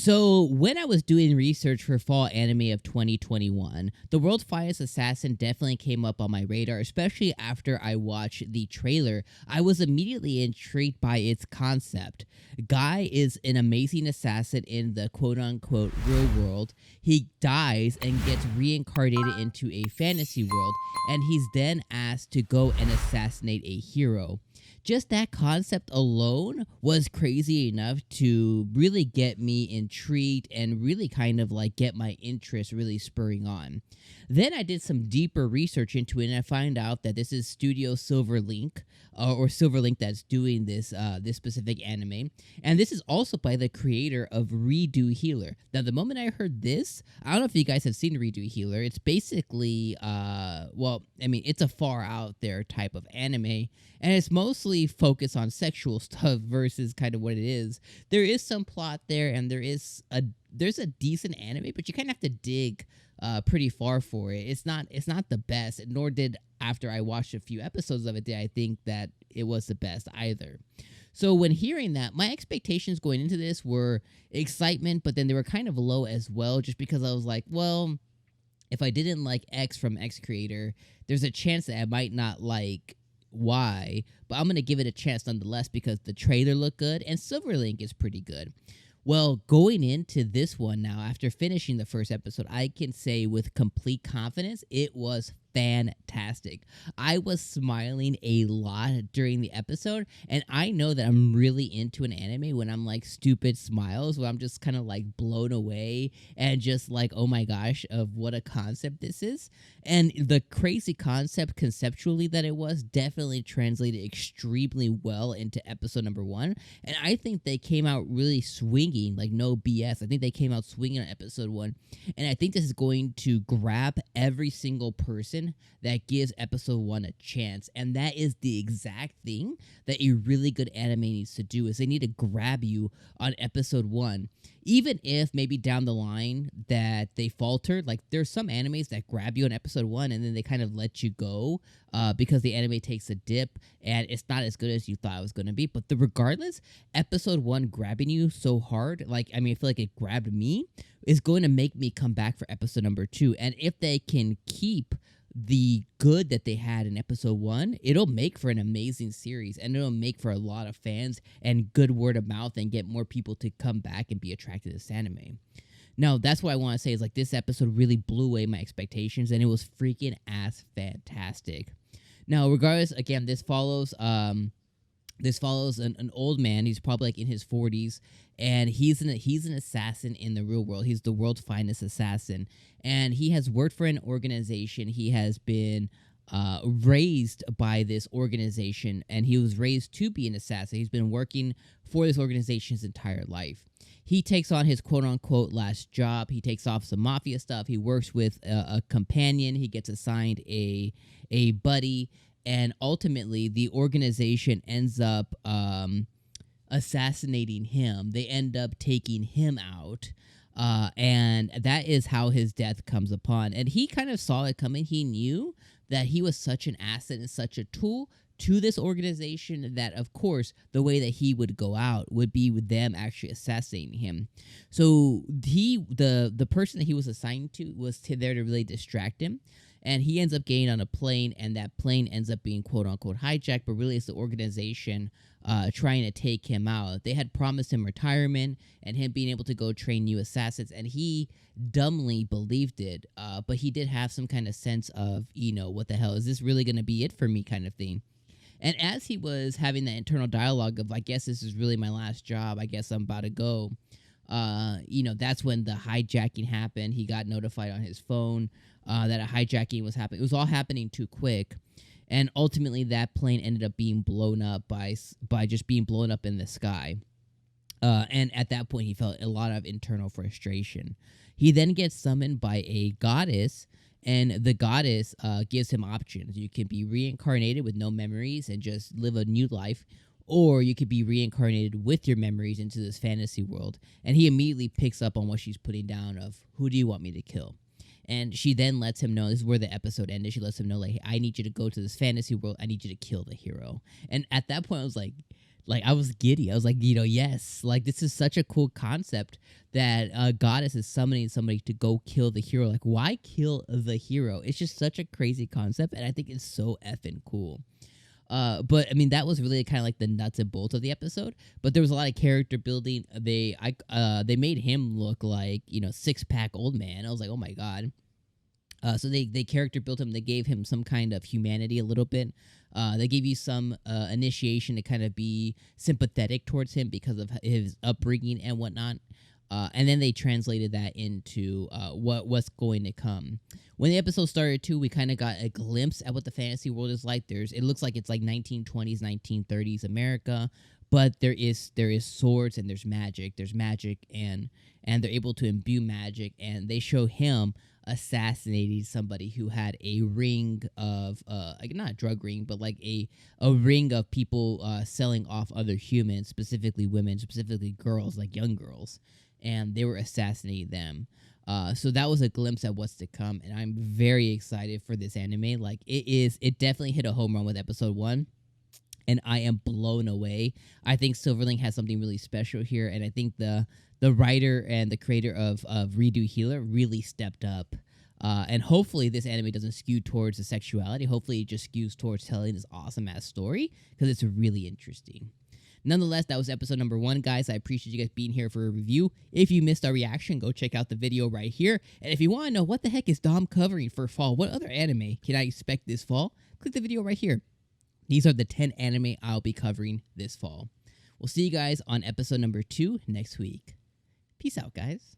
So, when I was doing research for fall anime of 2021, the World's Finest Assassin definitely came up on my radar, especially after I watched the trailer. I was immediately intrigued by its concept. Guy is an amazing assassin in the quote unquote real world. He dies and gets reincarnated into a fantasy world, and he's then asked to go and assassinate a hero. Just that concept alone was crazy enough to really get me intrigued and really kind of like get my interest really spurring on. Then I did some deeper research into it, and I found out that this is Studio Silverlink, or Silverlink, that's doing this specific anime, and this is also by the creator of Redo Healer. Now, the moment I heard this, I don't know if you guys have seen Redo Healer. It's basically, it's a far out there type of anime, and it's mostly focused on sexual stuff versus kind of what it is. There is some plot there, and there's a decent anime, but you kind of have to dig pretty far for it. It's not the best, nor did, after I watched a few episodes of it, did I think that it was the best either. So when hearing that, my expectations going into this were excitement, but then they were kind of low as well, just because I was like, well, if I didn't like X from X creator, there's a chance that I might not like Y, but I'm going to give it a chance nonetheless because the trailer looked good and Silverlink is pretty good. Well, going into this one now, after finishing the first episode, I can say with complete confidence it was fantastic. I was smiling a lot during the episode, and I know that I'm really into an anime when I'm like stupid smiles, where I'm just kind of like blown away and just like, oh my gosh, of what a concept this is. And the crazy concept conceptually that it was definitely translated extremely well into episode number 1. And I think they came out really swinging, like no BS. I think they came out swinging on episode 1. And I think this is going to grab every single person that gives episode 1 a chance. And that is the exact thing that a really good anime needs to do, is they need to grab you on episode 1. Even if maybe down the line that they faltered, like there's some animes that grab you on episode 1 and then they kind of let you go because the anime takes a dip and it's not as good as you thought it was going to be. But regardless, episode 1 grabbing you so hard, I feel like it grabbed me, is going to make me come back for episode number 2. And if they can keep the good that they had in episode 1, it'll make for an amazing series, and it'll make for a lot of fans and good word of mouth and get more people to come back and be attracted to this anime. Now, that's what I want to say, is like this episode really blew away my expectations, and it was freaking ass fantastic. Now, regardless, again, this follows an old man. He's probably like in his 40s, and he's an assassin in the real world. He's the world's finest assassin, and he has worked for an organization. He has been raised by this organization, and he was raised to be an assassin. He's been working for this organization his entire life. He takes on his quote-unquote last job. He takes off some mafia stuff. He works with a companion. He gets assigned a buddy, and ultimately the organization ends up assassinating him. They end up taking him out, and that is how his death comes upon. And he kind of saw it coming. He knew that he was such an asset and such a tool to this organization that, of course, the way that he would go out would be with them actually assassinating him. So the person that he was assigned to was there to really distract him. And he ends up getting on a plane, and that plane ends up being quote-unquote hijacked, but really it's the organization trying to take him out. They had promised him retirement and him being able to go train new assassins, and he dumbly believed it, but he did have some kind of sense of, what the hell, is this really going to be it for me kind of thing. And as he was having that internal dialogue of, I guess this is really my last job, I guess I'm about to go, that's when the hijacking happened. He got notified on his phone that a hijacking was happening. It was all happening too quick. And ultimately, that plane ended up being blown up by just being blown up in the sky. And at that point, he felt a lot of internal frustration. He then gets summoned by a goddess, and the goddess gives him options. You can be reincarnated with no memories and just live a new life, or you could be reincarnated with your memories into this fantasy world. And he immediately picks up on what she's putting down of, who do you want me to kill? And she then lets him know, this is where the episode ended, she lets him know, like, hey, I need you to go to this fantasy world, I need you to kill the hero. And at that point, I was like, like I was giddy. I was like, you know, yes, like this is such a cool concept that a goddess is summoning somebody to go kill the hero. Like, why kill the hero? It's just such a crazy concept, and I think it's so effing cool. But I mean, that was really kind of like the nuts and bolts of the episode. But there was a lot of character building. They made him look like, you know, 6-pack old man. I was like, oh my god. So they character built him. They gave him some kind of humanity a little bit. They gave you some initiation to kind of be sympathetic towards him because of his upbringing and whatnot. And then they translated that into what's going to come. When the episode started too, we kind of got a glimpse at what the fantasy world is like. It looks like it's like 1920s, 1930s America, but there is swords and there's magic. There's magic and they're able to imbue magic, and they show him assassinating somebody who had a ring of like not a drug ring, but like a ring of people selling off other humans, specifically women, specifically girls, like young girls, and they were assassinating them. So that was a glimpse at what's to come, and I'm very excited for this anime. Like it definitely hit a home run with episode 1, and I am blown away. I think Silverling has something really special here, and I think the writer and the creator of Redo Healer really stepped up. And hopefully this anime doesn't skew towards the sexuality. Hopefully it just skews towards telling this awesome-ass story, because it's really interesting. Nonetheless, that was episode number 1, guys. I appreciate you guys being here for a review. If you missed our reaction, go check out the video right here. And if you want to know what the heck is Dom covering for fall, what other anime can I expect this fall, click the video right here. These are the 10 anime I'll be covering this fall. We'll see you guys on episode number 2 next week. Peace out, guys.